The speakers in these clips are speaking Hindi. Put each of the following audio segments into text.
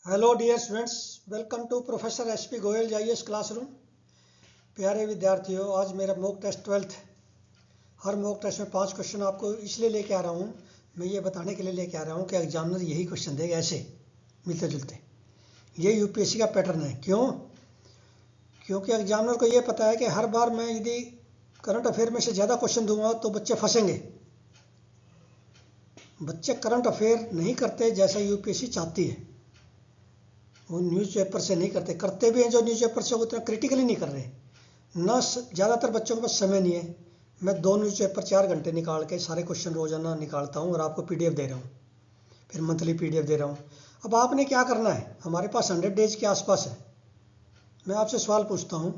Hello dear students, welcome to professor SP Goyal जाइएस क्लासरूम। प्यारे विद्यार्थियों, आज मेरा मॉक टेस्ट 12th। हर मॉक टेस्ट में 5 क्वेश्चन आपको इसलिए लेके आ रहा हूँ, मैं ये बताने के लिए लेके आ रहा हूँ कि एग्जामिनर यही क्वेश्चन देगा ऐसे मिलते जुलते। ये यूपीएससी का पैटर्न है। क्यों? क्योंकि एग्जामिनर को ये पता है कि हर बार मैं यदि करंट अफेयर में से ज़्यादा क्वेश्चन दूंगा तो बच्चे फंसेंगे। बच्चे करंट अफेयर नहीं करते जैसा यूपीएससी चाहती है। वो न्यूज़पेपर से नहीं करते भी हैं जो न्यूज़पेपर से उतना क्रिटिकली नहीं कर रहे ना। ज़्यादातर बच्चों के पास समय नहीं है। मैं 2 न्यूज़पेपर 4 घंटे निकाल के सारे क्वेश्चन रोजाना निकालता हूँ और आपको पीडीएफ दे रहा हूँ, फिर मंथली पीडीएफ दे रहा हूँ। अब आपने क्या करना है, हमारे पास 100 डेज के आसपास है। मैं आपसे सवाल पूछता हूँ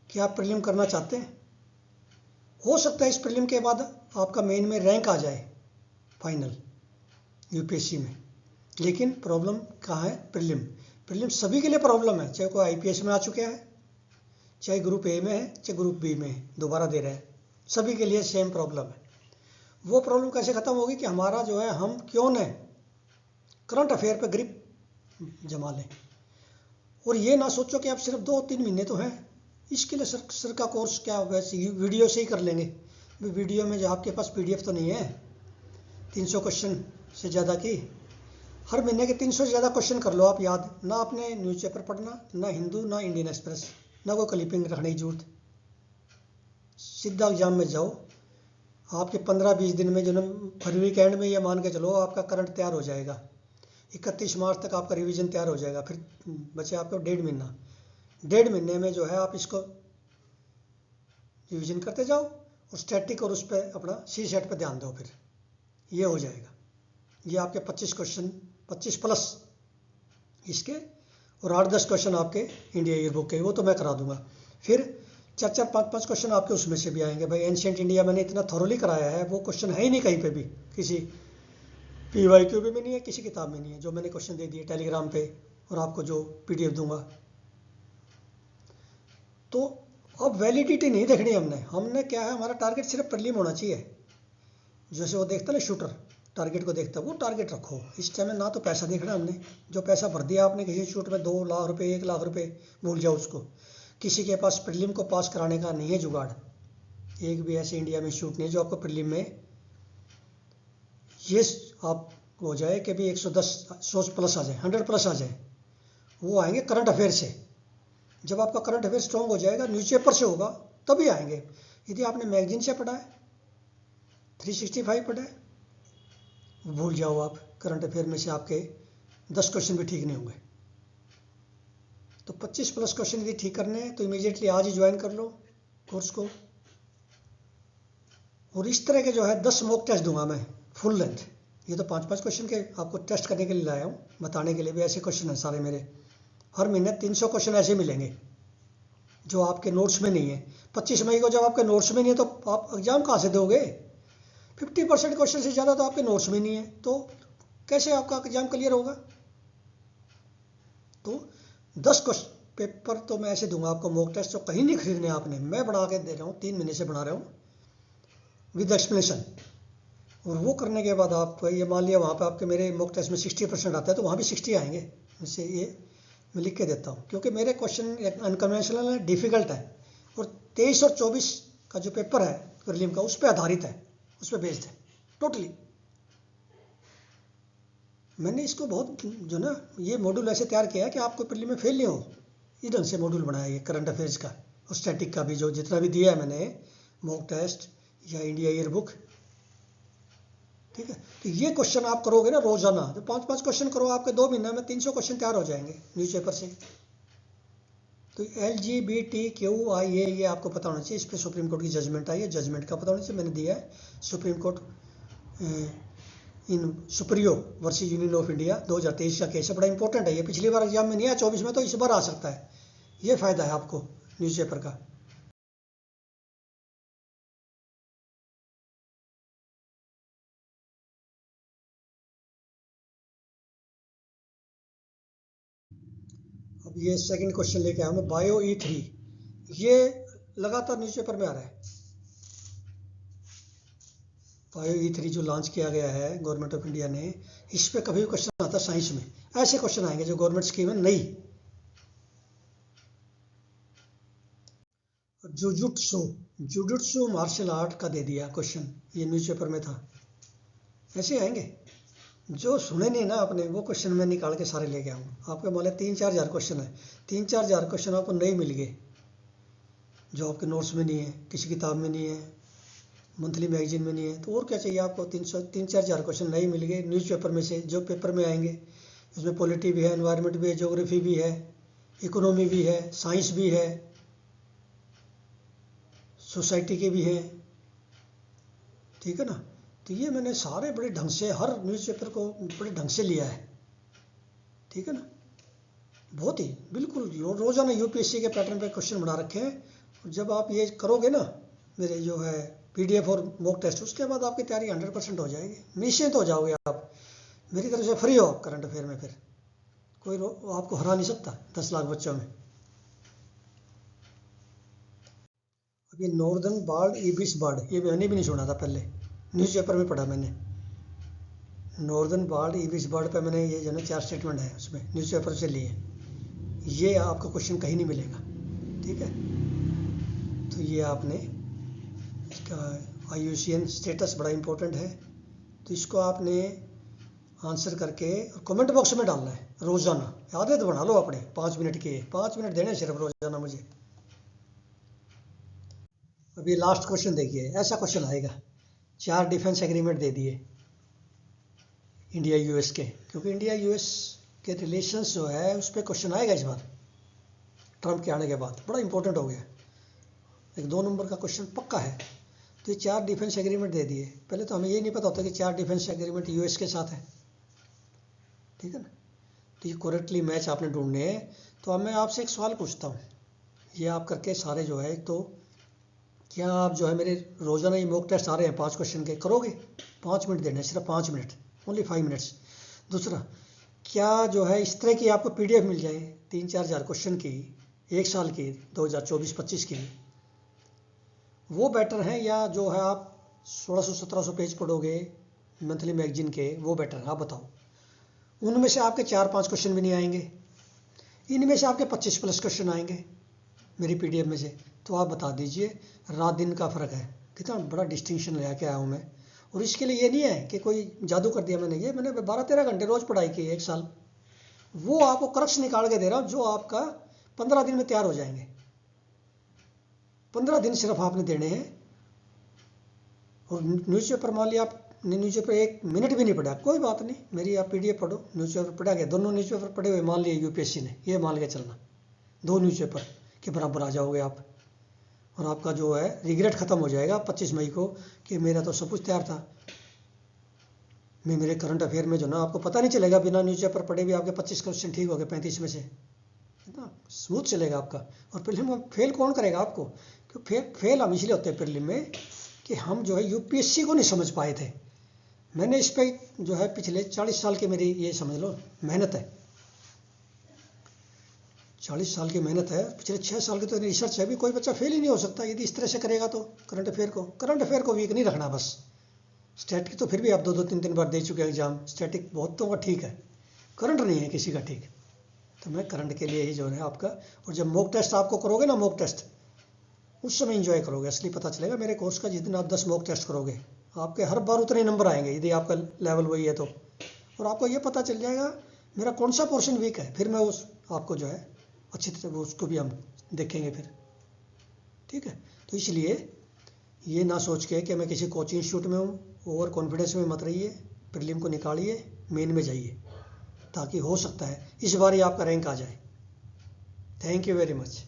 कि आप प्रीलिम करना चाहते हैं? हो सकता है इस प्रीलिम के बाद आपका मेन में रैंक आ जाए फाइनल यूपीएससी में, लेकिन प्रॉब्लम कहाँ है? प्रीलिम। प्रीलिम सभी के लिए प्रॉब्लम है, चाहे कोई आईपीएस में आ चुके हैं, चाहे ग्रुप ए में है, चाहे ग्रुप बी में है, दोबारा दे रहे हैं, सभी के लिए सेम प्रॉब्लम है। वो प्रॉब्लम कैसे ख़त्म होगी कि हमारा जो है, हम क्यों न करंट अफेयर पे ग्रिप जमा लें। और ये ना सोचो कि आप सिर्फ 2-3 महीने तो हैं, इसके लिए सर का कोर्स क्या, वैसे ही वीडियो से ही कर लेंगे। वीडियो में जो आपके पास पीडीएफ तो नहीं है 300 क्वेश्चन से ज़्यादा की, हर महीने के 300 से ज़्यादा क्वेश्चन कर लो आप याद। ना आपने न्यूज़पेपर पढ़ना, ना हिंदू, ना इंडियन एक्सप्रेस, ना कोई क्लिपिंग रखने की जरूरत। सीधा एग्जाम में जाओ। आपके 15-20 दिन में, जो फरवरी के एंड में, ये मान के चलो आपका करंट तैयार हो जाएगा। 31 मार्च तक आपका रिवीजन तैयार हो जाएगा। फिर बचे आपको 1.5 महीना। 1.5 महीने में जो है आप इसको रिवीजन करते जाओ और स्टैटिक और उस पर अपना सी सेट पर ध्यान दो, फिर ये हो जाएगा। ये आपके 25 क्वेश्चन, 25 प्लस इसके, और 8-10 क्वेश्चन आपके इंडिया ईयर बुक के, वो तो मैं करा दूंगा। फिर 4-4, 5-5 क्वेश्चन आपके उसमें से भी आएंगे। भाई एंशिएंट इंडिया मैंने इतना थॉरोली कराया है, वो क्वेश्चन है ही नहीं कहीं पे भी, किसी पीवाईक्यू में भी नहीं है, किसी किताब में नहीं है। जो मैंने क्वेश्चन दे दिए टेलीग्राम पे और आपको जो पीडीएफ दूंगा। तो अब वैलिडिटी नहीं देखनी हमने क्या है, हमारा टारगेट सिर्फ प्रीलिम होना चाहिए। जैसे वो देखता ना शूटर टारगेट को देखता, वो टारगेट रखो। इस टाइम में ना तो पैसा देखना हमने, जो पैसा भर दिया आपने किसी शूट में 2 लाख रुपए, 1 लाख रुपए, भूल जाओ उसको। किसी के पास प्रीलिम को पास कराने का नहीं है जुगाड़। एक भी ऐसे इंडिया में शूट नहीं जो आपको प्रीलिम में ये आप हो जाए कि भी 110 प्लस आ जाए, 100 प्लस आ जाए। वो आएंगे करंट अफेयर से। जब आपका करंट अफेयर स्ट्रॉन्ग हो जाएगा, न्यूज़पेपर से होगा, तभी आएंगे। यदि आपने मैगजीन से पढ़ा है, 365 पढ़ा है, भूल जाओ आप। करंट अफेयर में से आपके 10 क्वेश्चन भी ठीक नहीं होंगे। तो 25 प्लस क्वेश्चन यदि ठीक करने हैं तो इमीडिएटली आज ही ज्वाइन कर लो कोर्स को। और इस तरह के जो है 10 मॉक टेस्ट दूंगा मैं फुल लेंथ। ये तो 5-5 क्वेश्चन के आपको टेस्ट करने के लिए लाया हूँ, बताने के लिए भी। ऐसे क्वेश्चन हैं सारे मेरे। हर महीने 300 क्वेश्चन ऐसे मिलेंगे जो आपके नोट्स में नहीं है। 25 मई को जब आपके नोट्स में नहीं है तो आप एग्जाम कहाँ से दोगे? 50% क्वेश्चन से ज़्यादा तो आपके नोट्स में नहीं है, तो कैसे आपका एग्जाम क्लियर होगा? तो 10 क्वेश्चन पेपर तो मैं ऐसे दूंगा आपको मॉक टेस्ट, तो कहीं नहीं खरीदने आपने, मैं बना के दे रहा हूँ, 3 महीने से बना रहा हूँ विद एक्सप्लेनेशन। और वो करने के बाद आप ये मान लिया वहाँ पे आपके मेरे मॉक टेस्ट में 60% आता है, तो वहाँ भी 60 आएंगे। जैसे ये मैं लिख के देता हूँ, क्योंकि मेरे क्वेश्चन अनकन्वेंशनल है, डिफिकल्ट है, और 23 और 24 का जो पेपर है प्रीलिम का, उस पर आधारित है, उस पर बेस्ड है टोटली। मैंने इसको बहुत जो ना ये मॉड्यूल ऐसे तैयार किया है कि आपको प्रीलिम में फेल नहीं हो। इस ढंग से मॉड्यूल बनाया ये करंट अफेयर्स का और स्टैटिक का भी, जो जितना भी दिया है मैंने मॉक टेस्ट या इंडिया ईयर बुक। ठीक है, तो ये क्वेश्चन आप करोगे ना रोजाना, तो 5-5 क्वेश्चन करो, आपके 2 महीने में 300 क्वेश्चन तैयार हो जाएंगे न्यूज़पेपर से। तो LGBTQIA ये आपको पता होना चाहिए। इस पर सुप्रीम कोर्ट की जजमेंट आई है, जजमेंट का पता होना चाहिए। मैंने दिया है supreme court in Supriyo versus union of India, 2023 का केस है, बड़ा इंपॉर्टेंट है ये। पिछली बार एग्जाम में नहीं आया 24 में, तो इस बार आ सकता है। ये फायदा है आपको न्यूज़पेपर का। अब ये सेकंड क्वेश्चन लेके आया मैं, बायो E3। ये लगातार न्यूज़पेपर में आ रहा है, IOE3 जो लॉन्च किया गया है गवर्नमेंट ऑफ इंडिया ने, इस पे कभी भी क्वेश्चन आता है साइंस में, ऐसे क्वेश्चन आएंगे जो गवर्नमेंट स्कीम है नई। जुजुत्सु मार्शल आर्ट का दे दिया क्वेश्चन, ये न्यूज़पेपर में था। ऐसे आएंगे, जो सुने नहीं ना आपने वो क्वेश्चन मैं निकाल के सारे लेके आऊँगा। आपके बोले 3-4 हज़ार क्वेश्चन है, 3-4 हज़ार क्वेश्चन आपको नहीं मिल गए, जो आपके नोट्स में नहीं है, किसी किताब में नहीं है, मंथली मैगजीन में नहीं है, तो और क्या चाहिए आपको। 3-4 हज़ार क्वेश्चन नहीं मिल गए न्यूज़पेपर में से, जो पेपर में आएंगे। इसमें पॉलिटी भी है, एनवायरनमेंट भी है, ज्योग्राफी भी है, इकोनॉमी भी है, साइंस भी है, सोसाइटी के भी हैं, ठीक है ना। तो ये मैंने सारे बड़े ढंग से हर न्यूज़पेपर को बड़े ढंग से लिया है, ठीक है ना। बहुत ही बिल्कुल रोज़ाना यूपीएससी के पैटर्न पे क्वेश्चन बना रखे हैं। जब आप ये करोगे ना, मेरे जो है PDF और मॉक टेस्ट, उसके बाद आपकी तैयारी 100% हो जाएगी, निश्चिंत हो जाओगे आप। मेरी तरफ से फ्री हो करंट अफेयर में, फिर कोई आपको हरा नहीं सकता 10 लाख बच्चों में। अब ये नॉर्दर्न बर्ड, इबिस बर्ड, ये मैंने भी नहीं सुना था पहले, न्यूज़पेपर में पढ़ा मैंने। नॉर्दर्न बर्ड, इबिस बर्ड पे मैंने ये जो ना 4 स्टेटमेंट है उसमें न्यूज़पेपर से लिए। ये आपका क्वेश्चन कहीं नहीं मिलेगा, ठीक है। तो ये आपने इसका IUCN स्टेटस बड़ा इंपॉर्टेंट है, तो इसको आपने आंसर करके कमेंट बॉक्स में डालना है रोज़ाना। आदत बना लो अपने 5 मिनट के, 5 मिनट देने सिर्फ रोज़ाना मुझे। अभी लास्ट क्वेश्चन देखिए, ऐसा क्वेश्चन आएगा। 4 डिफेंस एग्रीमेंट दे दिए इंडिया US के, क्योंकि इंडिया US के रिलेशंस जो है उस पर क्वेश्चन आएगा इस बार ट्रम्प के आने के बाद, बड़ा इंपॉर्टेंट हो गया, एक 2 नंबर का क्वेश्चन पक्का है। तो ये 4 डिफेंस एग्रीमेंट दे दिए। पहले तो हमें ये नहीं पता होता कि 4 डिफेंस एग्रीमेंट US के साथ है, ठीक है ना। तो ये करेक्टली मैच आपने ढूंढने हैं। तो अब मैं आपसे एक सवाल पूछता हूँ, ये आप करके सारे जो है, तो क्या आप जो है मेरे रोज़ाना ये मॉक टेस्ट आ रहे हैं 5 क्वेश्चन के, करोगे? 5 मिनट देने, सिर्फ 5 मिनट, ओनली 5 मिनट्स। दूसरा, क्या जो है इस तरह की आपको PDF मिल जाए 3-4 हज़ार क्वेश्चन की, 1 साल की, 2024-25 की, वो बेटर है, या जो है आप 1600-1700 पेज पढ़ोगे मंथली मैगजीन के, वो बेटर है? आप बताओ। उनमें से आपके 4-5 क्वेश्चन भी नहीं आएंगे, इनमें से आपके 25+ क्वेश्चन आएंगे मेरी PDF में से। तो आप बता दीजिए, रात दिन का फ़र्क है, कितना बड़ा डिस्टिंक्शन लेके आया हूँ मैं। और इसके लिए ये नहीं है कि कोई जादू कर दिया मैंने, ये मैंने 12-13 घंटे रोज़ पढ़ाई की 1 साल, वो आपको क्रक्स निकाल के दे रहा हूँ, जो आपका 15 दिन में तैयार हो जाएंगे। 15 दिन सिर्फ आपने देने हैं। और न्यूज़पेपर मान लिया आपने न्यूज़पेपर 1 मिनट भी नहीं पढ़ा, कोई बात नहीं, मेरी आप PDF पढ़ो, न्यूज़पेपर पढ़ा गया, दोनों न्यूज़पेपर पढ़े हुए मान लिए UPSC ने, ये मान के चलना 2 न्यूज़पेपर के बराबर आ जाओगे आप। और आपका जो है रिग्रेट ख़त्म हो जाएगा 25 मई को कि मेरा तो सब कुछ तैयार था। मैं मेरे करंट अफेयर में जो ना, आपको पता नहीं चलेगा, बिना न्यूज़पेपर पढ़े भी आपके 25 क्वेश्चन ठीक हो गए 35 में से, कितना स्मूथ चलेगा आपका। और प्रीलिम में फेल कौन करेगा आपको? क्योंकि फेल हम इसलिए होते हैं प्रीलिम में कि हम जो है UPSC को नहीं समझ पाए थे। मैंने इस पर जो है पिछले 40 साल की मेरी ये समझ लो मेहनत है, 40 साल की मेहनत है, पिछले 6 साल की तो रिसर्च है। भी कोई बच्चा फेल ही नहीं हो सकता यदि इस तरह से करेगा तो। करंट अफेयर को वीक नहीं रखना बस। स्टैटिक तो फिर भी आप 2-3 बार दे चुके एग्जाम, स्टैटिक बहुतों का ठीक है, करंट नहीं है किसी का ठीक। तो मैं करंट के लिए ही जो है आपका, और जब मॉक टेस्ट आपको करोगे ना, मॉक टेस्ट उस समय एंजॉय करोगे, असली पता चलेगा मेरे कोर्स का। जिस दिन आप 10 मॉक टेस्ट करोगे, आपके हर बार उतने नंबर आएंगे यदि आपका लेवल वही है तो। और आपको ये पता चल जाएगा मेरा कौन सा पोर्शन वीक है, फिर मैं उस आपको जो है अच्छी तरह वो उसको भी हम देखेंगे फिर, ठीक है। तो इसलिए ये ना सोच के कि मैं किसी कोचिंग इंस्टीट्यूट में हूँ, ओवर कॉन्फिडेंस में मत रहिए, प्रीलिम को निकालिए, मेन में जाइए, ताकि हो सकता है इस बार ही आपका रैंक आ जाए। Thank you very much.